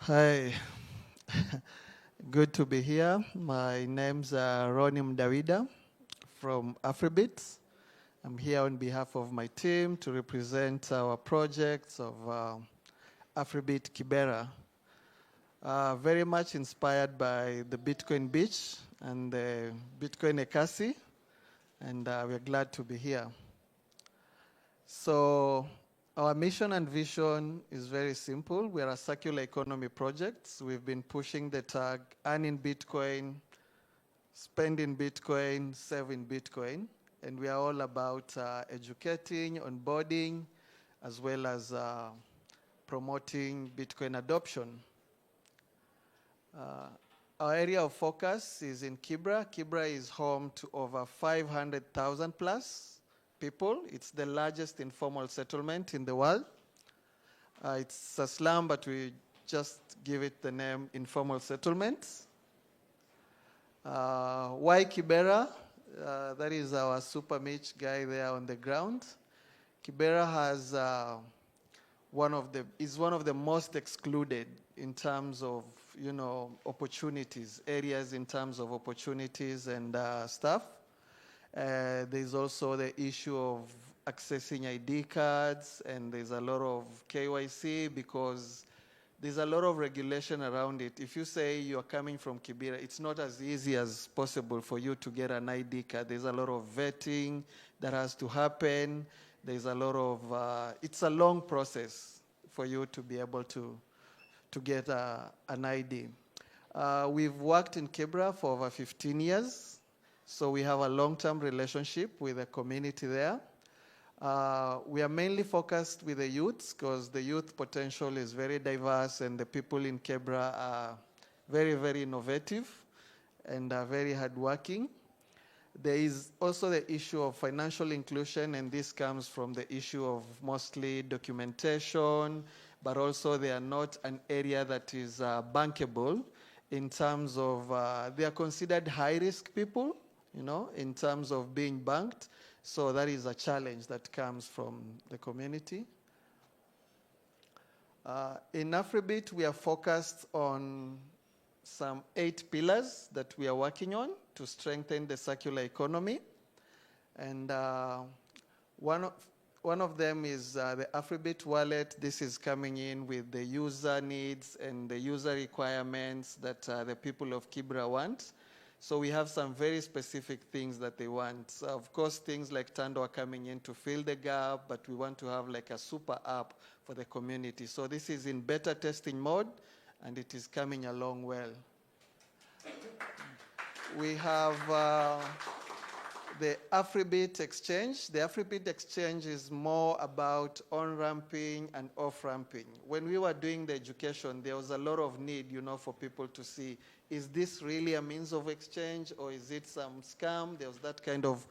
Hi, good to be here. My name's Ronnie Mdawida from Afribit. I'm here on behalf of my team to represent our projects of Afribit Kibera. Very much inspired by the Bitcoin Beach and the Bitcoin Ekasi, and we're glad to be here. So our mission and vision is very simple. We are a circular economy project. We've been pushing the tag, earning Bitcoin, spending Bitcoin, saving Bitcoin. And we are all about educating, onboarding, as well as promoting Bitcoin adoption. Our area of focus is in Kibera. Kibera is home to over 500,000 plus people. It's the largest informal settlement in the world. It's a slum, but we just give it the name informal settlement. Why Kibera? That is our super Mitch guy there on the ground. Kibera has is one of the most excluded in terms of opportunities, areas in terms of opportunities and stuff. There's also the issue of accessing ID cards, and there's a lot of KYC because there's a lot of regulation around it. If you say you're coming from Kibera, it's not as easy as possible for you to get an ID card. There's a lot of vetting that has to happen. There's a lot of, it's a long process for you to be able to get an ID. We've worked in Kibera for over 15 years. So we have a long-term relationship with the community there. We are mainly focused with the youths because the youth potential is very diverse and the people in Kibera are very, very innovative and are very hardworking. There is also the issue of financial inclusion, and this comes from the issue of mostly documentation, but also they are not an area that is bankable in terms of, they are considered high-risk people, in terms of being banked. So that is a challenge that comes from the community. In Afribit, we are focused on some 8 pillars that we are working on to strengthen the circular economy. And one of them is the Afribit wallet. This is coming in with the user needs and the user requirements that the people of Kibera want. So we have some very specific things that they want. So of course, things like Tando are coming in to fill the gap, but we want to have like a super app for the community. So this is in beta testing mode, and it is coming along well. We have the Afribit Exchange. The Afribit Exchange is more about on-ramping and off-ramping. When we were doing the education, there was a lot of need, for people to see, is this really a means of exchange or is it some scam? There was that kind of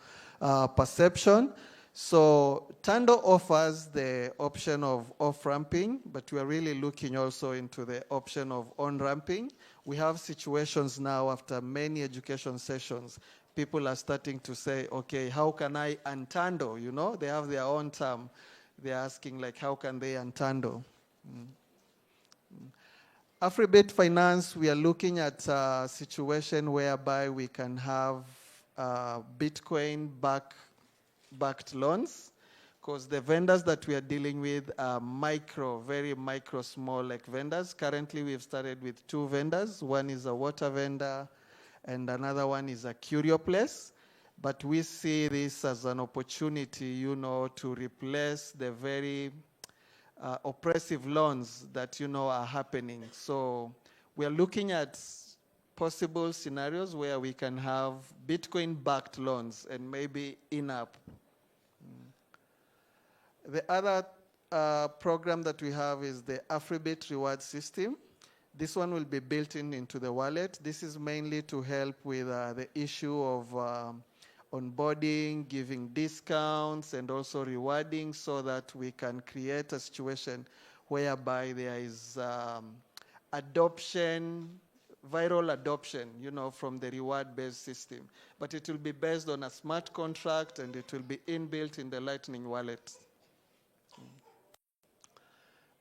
perception. So Tando offers the option of off-ramping, but we are really looking also into the option of on-ramping. We have situations now after many education sessions, people are starting to say, okay, how can I untando? They have their own term. They're asking like, how can they untando? Afribit Finance, we are looking at a situation whereby we can have Bitcoin backed loans, because the vendors that we are dealing with are very micro, small like vendors. Currently, we've started with 2 vendors. One is a water vendor, and another one is a curio place. But we see this as an opportunity, to replace the very oppressive loans that, are happening. So we are looking at possible scenarios where we can have Bitcoin-backed loans and maybe in-app. The other program that we have is the Afribit reward system. This one will be built into the wallet. This is mainly to help with the issue of onboarding, giving discounts, and also rewarding so that we can create a situation whereby there is adoption, viral adoption, from the reward-based system. But it will be based on a smart contract, and it will be inbuilt in the Lightning wallet.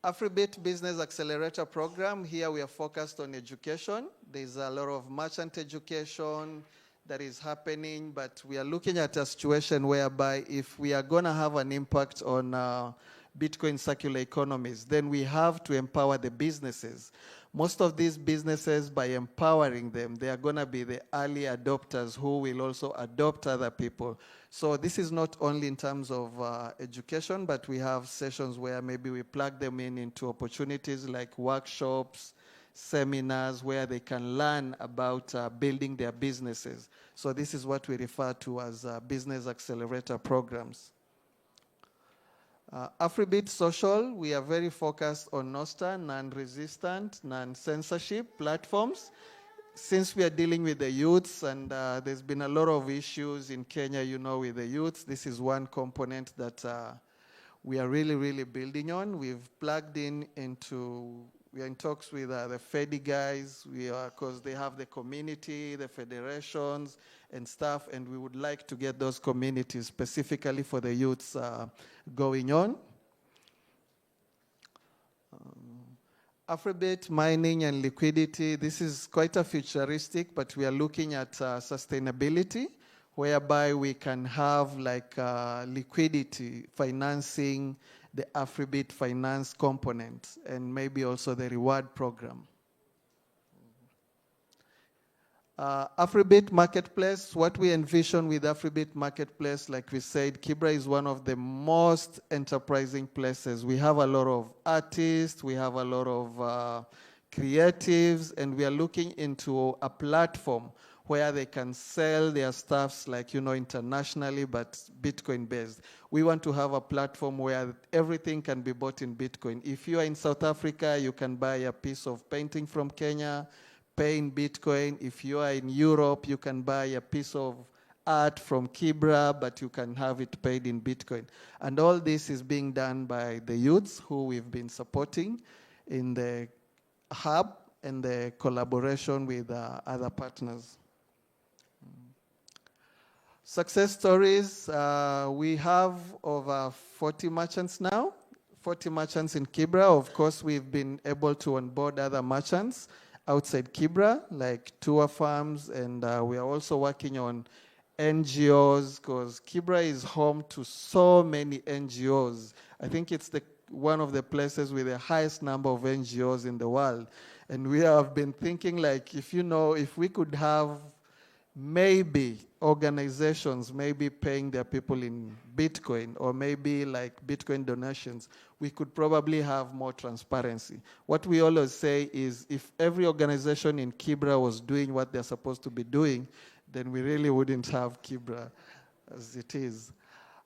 Afribit Business Accelerator Program, here we are focused on education. There's a lot of merchant education that is happening, but we are looking at a situation whereby if we are going to have an impact on Bitcoin circular economies, then we have to empower the businesses. Most of these businesses, by empowering them, they are going to be the early adopters who will also adopt other people. So this is not only in terms of education, but we have sessions where maybe we plug them into opportunities like workshops, seminars where they can learn about building their businesses. So this is what we refer to as business accelerator programs. Afribit Social, we are very focused on NOSTA, non-resistant, non-censorship platforms. Since we are dealing with the youths, and there's been a lot of issues in Kenya, you know, with the youths, this is one component that we are really, really building on. We've plugged into, we are in talks with the FEDI guys, because they have the community, the federations, and stuff, and we would like to get those communities specifically for the youths going on. Afribit mining and liquidity, this is quite a futuristic, but we are looking at sustainability, whereby we can have like liquidity financing the Afribit finance component and maybe also the reward program. Afribit Marketplace, what we envision with Afribit Marketplace, like we said, Kibera is one of the most enterprising places. We have a lot of artists, we have a lot of creatives, and we are looking into a platform where they can sell their stuffs like, you know, internationally, but Bitcoin based. We want to have a platform where everything can be bought in Bitcoin. If you are in South Africa, you can buy a piece of painting from Kenya, pay in Bitcoin. If you are in Europe, you can buy a piece of art from Kibera, but you can have it paid in Bitcoin. And all this is being done by the youths who we've been supporting in the hub and the collaboration with other partners. Success stories, we have over 40 merchants now, 40 merchants in Kibera. Of course, we've been able to onboard other merchants outside Kibera, like tour farms, and we are also working on NGOs, because Kibera is home to so many NGOs. I think it's one of the places with the highest number of NGOs in the world. And we have been thinking, like, if we could have maybe organizations maybe paying their people in Bitcoin, or maybe like Bitcoin donations, we could probably have more transparency. What we always say is, if every organization in Kibera was doing what they're supposed to be doing, then we really wouldn't have Kibera as it is.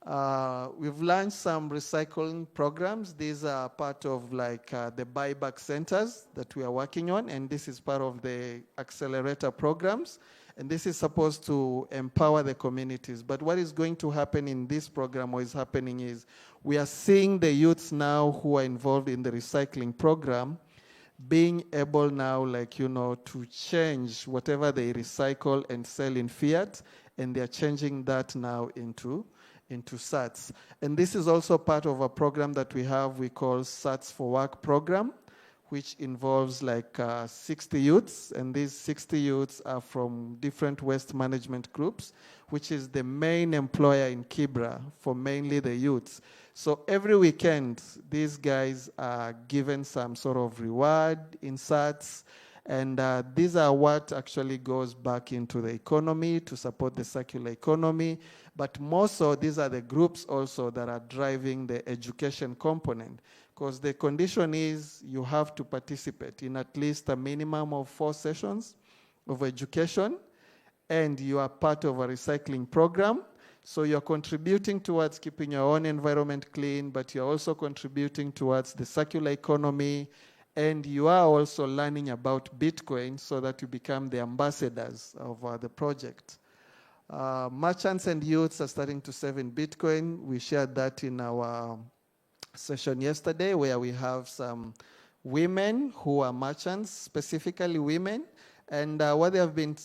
We've launched some recycling programs. These are part of like the buyback centers that we are working on, and this is part of the accelerator programs. And this is supposed to empower the communities. But what is going to happen in this program, or is happening, is we are seeing the youths now who are involved in the recycling program being able now, like, you know, to change whatever they recycle and sell in fiat, and they're changing that now into SATs. And this is also part of a program that we have, we call SATs for Work program, which involves like 60 youths, and these 60 youths are from different waste management groups, which is the main employer in Kibera for mainly the youths. So every weekend, these guys are given some sort of reward in SATs, and these are what actually goes back into the economy to support the circular economy. But more so, these are the groups also that are driving the education component, because the condition is you have to participate in at least a minimum of 4 sessions of education, and you are part of a recycling program. So you're contributing towards keeping your own environment clean, but you're also contributing towards the circular economy, and you are also learning about Bitcoin so that you become the ambassadors of the project. Merchants and youths are starting to save in Bitcoin. We shared that in our session yesterday, where we have some women who are merchants, specifically women, and what they have been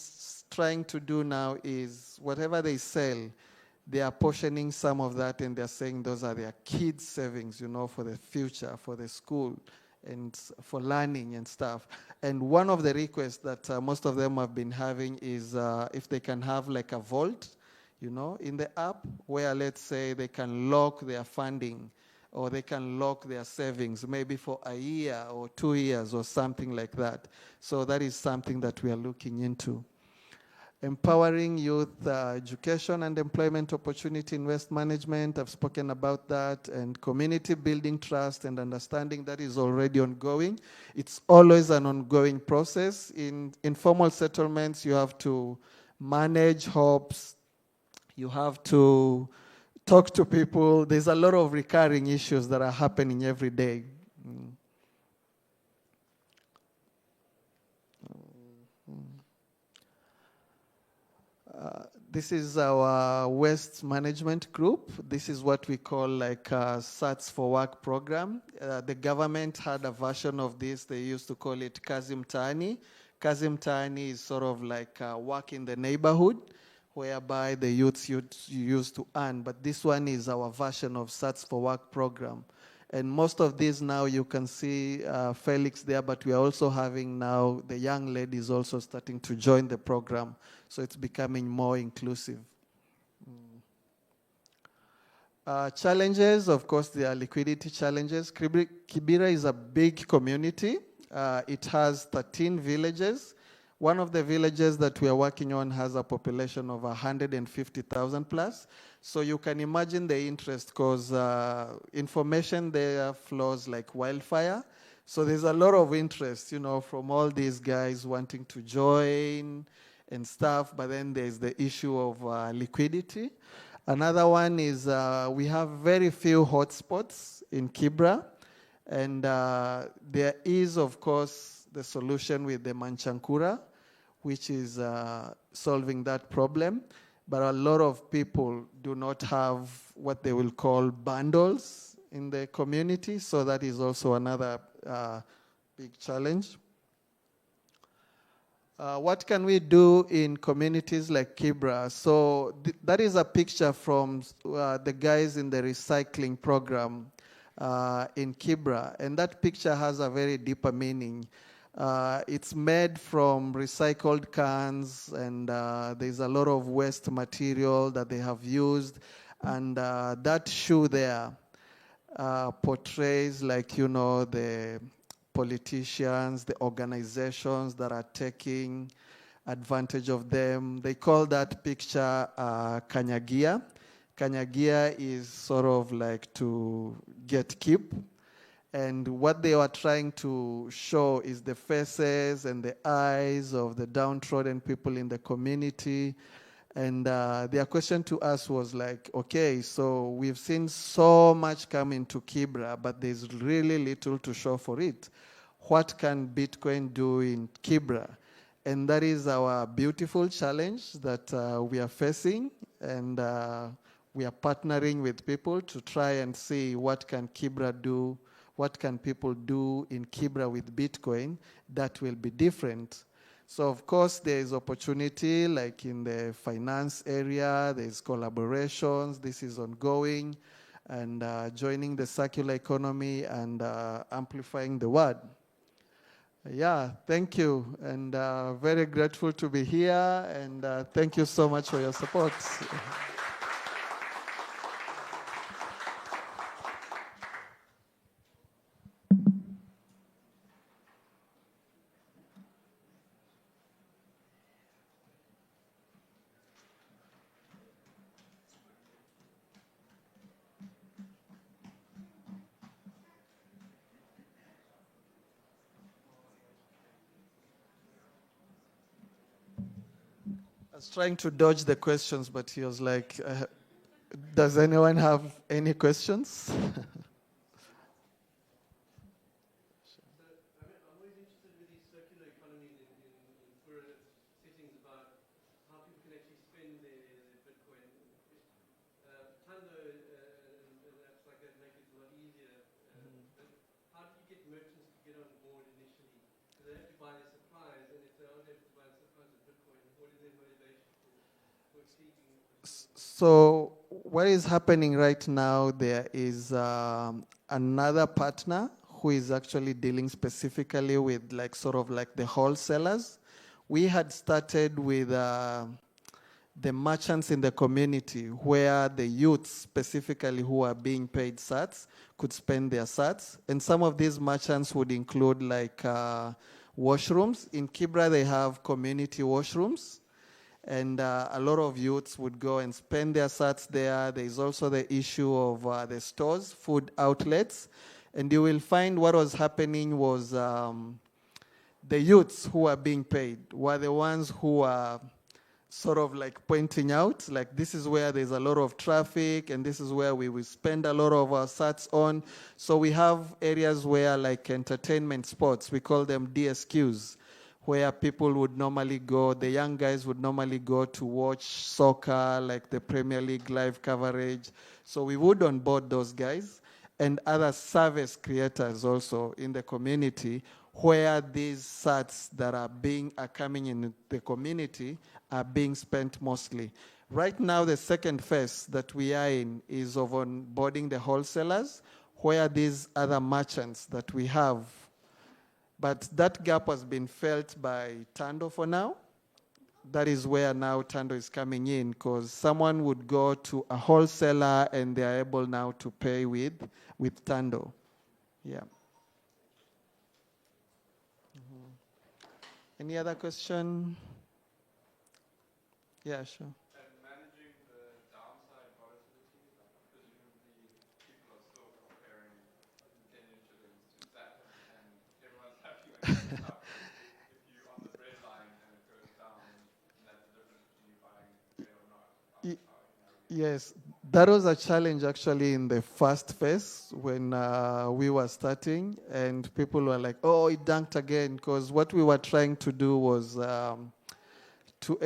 trying to do now is whatever they sell, they are portioning some of that and they're saying those are their kids' savings, you know, for the future, for the school and for learning and stuff. And one of the requests that most of them have been having is if they can have like a vault, you know, in the app where, let's say, they can lock their funding or they can lock their savings maybe for a year or 2 years or something like that. So that is something that we are looking into. Empowering youth education and employment opportunity in waste management, I've spoken about that, and community building trust and understanding, that is already ongoing. It's always an ongoing process. In informal settlements, you have to manage hopes, you have to talk to people. There's a lot of recurring issues that are happening every day. This is our waste management group. This is what we call like a Sats for Work program. The government had a version of this. They used to call it Kazi Mtaani. Kazi Mtaani is sort of like work in the neighborhood, whereby the youths used to earn. But this one is our version of Sats for Work program. And most of these now, you can see Felix there, but we are also having now the young ladies also starting to join the program. So it's becoming more inclusive. Challenges, of course, there are liquidity challenges. Kibera is a big community. It has 13 villages. One of the villages that we are working on has a population of 150,000 plus. So you can imagine the interest, because information there flows like wildfire. So there's a lot of interest, you know, from all these guys wanting to join and stuff, but then there's the issue of liquidity. Another one is we have very few hotspots in Kibera, and there is, of course, the solution with the Manchankura, which is solving that problem. But a lot of people do not have what they will call bundles in the community, so that is also another big challenge. What can we do in communities like Kibera? So that is a picture from the guys in the recycling program in Kibera, and that picture has a very deeper meaning. It's made from recycled cans, and there's a lot of waste material that they have used, and that shoe there portrays, like, you know, the politicians, the organizations that are taking advantage of them. They call that picture Kanyagia. Kanyagia is sort of like to get keep. And what they were trying to show is the faces and the eyes of the downtrodden people in the community. And their question to us was like, okay, so we've seen so much come into Kibera, but there's really little to show for it. What can Bitcoin do in Kibera? And that is our beautiful challenge that we are facing. And we are partnering with people to try and see what can Kibera do, what can people do in Kibera with Bitcoin that will be different. So of course there is opportunity, like in the finance area, there's collaborations, this is ongoing, and joining the circular economy and amplifying the word. Yeah, thank you, and very grateful to be here, and thank you so much for your support. I was trying to dodge the questions, but he was like, does anyone have any questions? So what is happening right now, there is another partner who is actually dealing specifically with like sort of like the wholesalers. We had started with the merchants in the community where the youths specifically who are being paid sats could spend their sats. And some of these merchants would include like washrooms. In Kibera, they have community washrooms. And a lot of youths would go and spend their sats there. There's also the issue of the stores, food outlets. And you will find what was happening was the youths who are being paid were the ones who are sort of like pointing out, like this is where there's a lot of traffic and this is where we will spend a lot of our sats on. So we have areas where like entertainment spots, we call them DSQs, where people would normally go, the young guys would normally go to watch soccer, like the Premier League live coverage. So we would onboard those guys and other service creators also in the community where these sats that are coming in the community are being spent mostly. Right now, the second phase that we are in is of onboarding the wholesalers, where these other merchants that we have, but that gap has been felt by Tando for now. That is where now Tando is coming in, because someone would go to a wholesaler and they are able now to pay with Tando. Yeah. Any other question? Yeah, sure. And managing the downside volatility, presumably people are still comparing Kenyan shillings to SAT, and everyone's happy when it goes up. If you're on the bread line and it goes down, that's the difference between you buying bread or not. Yes, that was a challenge actually in the first phase when we were starting, and people were like, oh, it dunked again, because what we were trying to do was to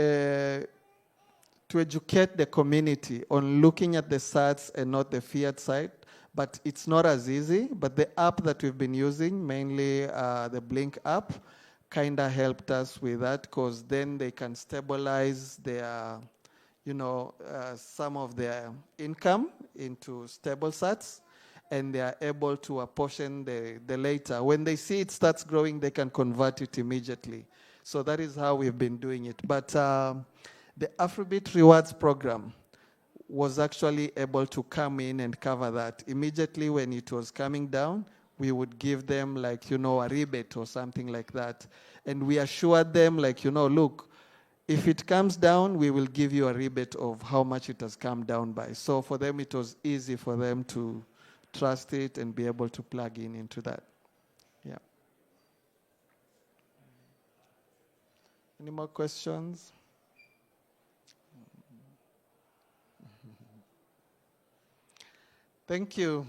educate the community on looking at the sats and not the fiat side. But it's not as easy. But the app that we've been using, mainly the Blink app, kind of helped us with that, because then they can stabilize their, some of their income into stable sats, and they are able to apportion the later. When they see it starts growing, they can convert it immediately. So that is how we've been doing it. But the Afribit Rewards program was actually able to come in and cover that. Immediately when it was coming down, we would give them like, a rebate or something like that. And we assured them like, look, if it comes down, we will give you a rebate of how much it has come down by. So for them, it was easy for them to trust it and be able to plug in into that. Yeah. Any more questions? Thank you.